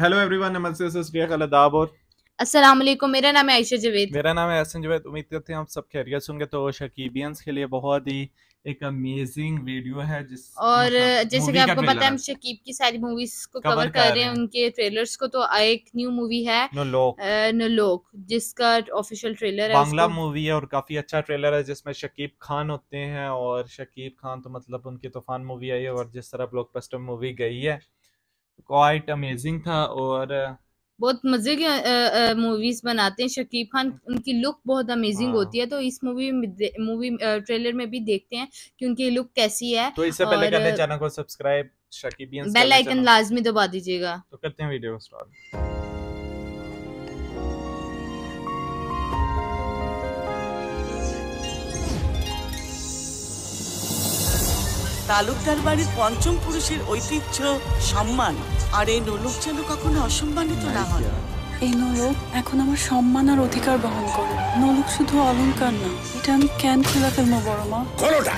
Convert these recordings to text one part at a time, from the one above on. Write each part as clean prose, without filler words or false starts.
Hello everyone, नमस्ते, सत श्री अकाल, आदाब और अस्सलाम वालेकुम। मेरा नाम है आयशा जवेद। मेरा नाम है एहसन जवेद। उम्मीद करते हैं आप सब खैरियत होंगे। तो शकीबियंस के लिए बहुत ही एक अमेजिंग वीडियो है और मतलब जैसे कि आपको पता है हम शकीब की सारी मूवीज को कवर कर रहे हैं, उनके ट्रेलर्स को। तो एक न्यू मूवी है नलोक, जिसका ऑफिशियल ट्रेलर है, बांग्ला मूवी है और काफी अच्छा ट्रेलर है, जिसमें शकीब खान होते हैं। और शकीब खान तो मतलब उनकी तूफान मूवी आई है और जिस तरह ब्लॉकबस्टर मूवी गई है क्वाइट अमेजिंग था। और बहुत मजे की मूवीज बनाते हैं शकीब खान, उनकी लुक बहुत अमेजिंग होती है। तो इस मूवी ट्रेलर में भी देखते हैं कि उनकी लुक कैसी है। तो इससे पहले कर लें चैनल को सब्सक्राइब, शकीबियंस बेल आइकन लाजमी दबा दीजिएगा। तो करते हैं वीडियो स्टार्ट। তালুকদার বাড়ির পঞ্চম পুরুষের ঐতিহ্য সম্মান, আর এই নোলক যেন কখনো অসম্মানিত না হয়। এই নোলক এখন আমার সম্মান আর অধিকার বহন করে। নোলক শুধু অলংকার না, এটা আমি কেন খুলে ফেলবো বড় মা? কোনটা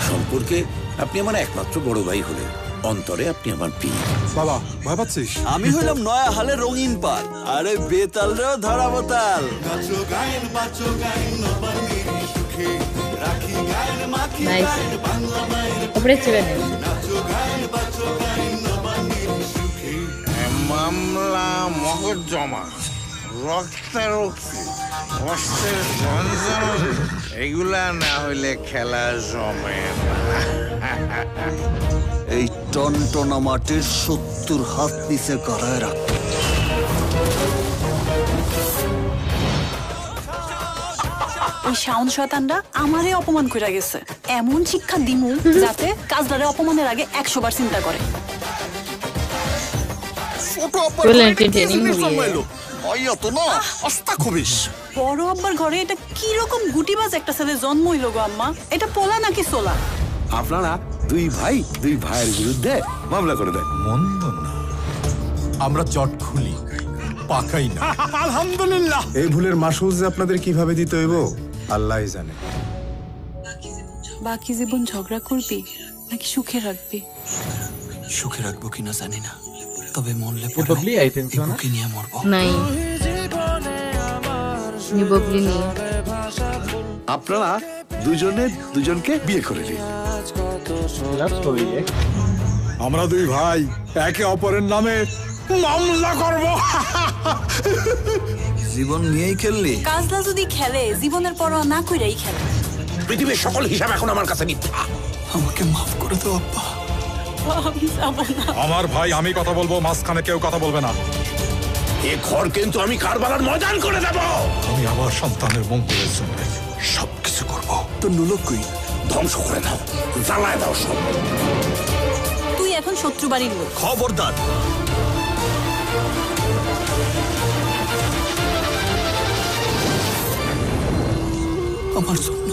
সম্পর্কে আপনি আমার একমাত্র বড় ভাই হলেন, অন্তরে আপনি আমার পীর। বাবা ভয় পাচ্ছিস? আমি হইলাম নয়া হালে রঙিন পাল, আরে বেতালরেও ধরা বোতাল। নাচো গায়েন বাঁচো গায়েন নবান্নির সুখে, রাখি গায়েন মাখি গায়েন বাংলা মায়ের কপড়ে নাচো গায়েন বাঁচো গায়েন নবান্নির সুখে। মামলা মকদ্দমা, রক্তারক্তি, অস্ত্রের ঝঞ্ঝাট, এগুলা না হইলে খেলা জমে না। এই টনটনা মাটির 70 হাত নিচে গড়ায় রাখ। ওই শাওন শয়তানরা আমারে অপমান কইরা গেছে। এমন শিক্ষা দিমু যাতে কাজদারে অপমানের আগে 100 বার চিন্তা করে। বড় আব্বার ঘরে এটা কি রকম গুটিবাজ একটা ছেলে জন্ম হইল গো আম্মা? এটা পোলা নাকি সোলা? আপনারা দুই ভাইয়ের বিরুদ্ধে মামলা করে দেন। মন্দ না, আমরা চট খুলি, পাকাই না। আলহামদুলিল্লাহ। এই ভুলের মাসুল যে আপনাদের কিভাবে দিতে হইব আল্লাহই জানে। বাকি জীবন ঝগড়া করবি নাকি সুখে রাখবি? সুখে রাখবো কিনা জানি না, তবে মরলে बबली आई थिंक सो ना, নিয়ে মরবো। नहीं, ये बबली नहीं है। আপনারা দুজনে দুজনকে বিয়ে করে নিন। लव स्टोरी है। আমরা দুই ভাই একে অপরের নামে মামলা করব। জীবন নিয়েই খেললি? কাজলা যদি খেলে জীবনের পরোয়া না কইরাই খেলে। পৃথিবীর সকল হিসাব এখন আমার কাছে মিথ্যা। আমাকে মাফ করে দাও আব্বা। আমি যাব না। আমার ভাই আমি কথা বলবো, মাঝখানে কেউ কথা বলবে না। এ ঘর কিন্তু আমি কারবালার ময়দান করে দেব। আমি আমার সন্তানের মঙ্গলের জন্য সবকিছু করব। তো নোলক কই? ধ্বংস করে দাও, জ্বালায় দাও সব। তুই এখন শত্রু বাড়ির লোক। খবরদার। আমার জন্য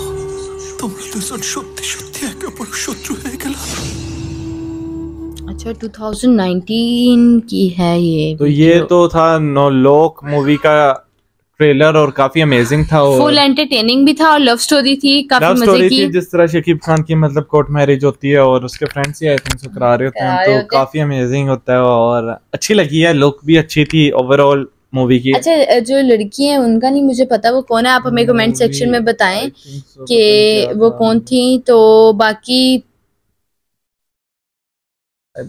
তোমরা দুজন সত্যি সত্যি একে অপরের শত্রু হয়ে গেল। अच्छा 2019 की है ये। तो ये तो था नलोक मूवी का ट्रेलर और काफी अमेजिंग था और फुल एंटरटेनिंग भी था और लव स्टोरी थी, काफी मजे की। जिस तरह शकीब खान की मतलब कोर्ट मैरिज होती है और उसके friends he I think so करा रहे होते हैं, तो काफी अमेजिंग होता है और अच्छी लगी है। लुक भी अच्छी थी ओवरऑल मूवी की। अच्छा, जो लड़की है उनका नहीं मुझे पता वो कौन है, आप हमें कमेंट सेक्शन में बताएं कि वो कौन थी। तो बाकी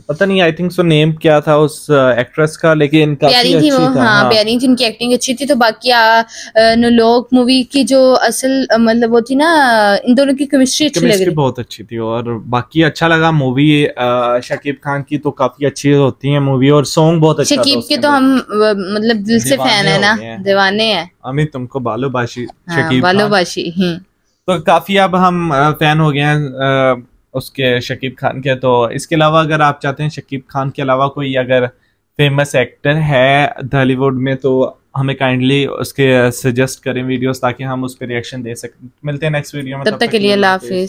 पता नहीं, आई थिंक सो नेम क्या था उस एक्ट्रेस का, लेकिन काफी प्यारी थी वो। हाँ, प्यारी थी, उनकी एक्टिंग अच्छी थी। तो बाकी नलोक मूवी की जो असल मतलब वो थी ना, इन दोनों की केमिस्ट्री अच्छी लग रही, बहुत अच्छी थी। और बाकी अच्छा लगा मूवी। शकीब खान की तो काफी अच्छी होती है मूवी और सॉन्ग बहुत अच्छा। शकीब के तो हम मतलब दिल से फैन है ना, दीवाने हैं। अमित तुमको बालोबाशी, शकीब बालोबाशी। तो काफी अब हम फैन हो गए हैं उसके शकीब खान के। तो इसके अलावा अगर आप चाहते हैं शकीब खान के अलावा कोई अगर फेमस एक्टर है बॉलीवुड में, तो हमें काइंडली उसके सजेस्ट करें वीडियोस, ताकि हम उस पर रिएक्शन दे सकें। मिलते हैं नेक्स्ट वीडियो में, तब तक के लिए अल्लाह हाफिज।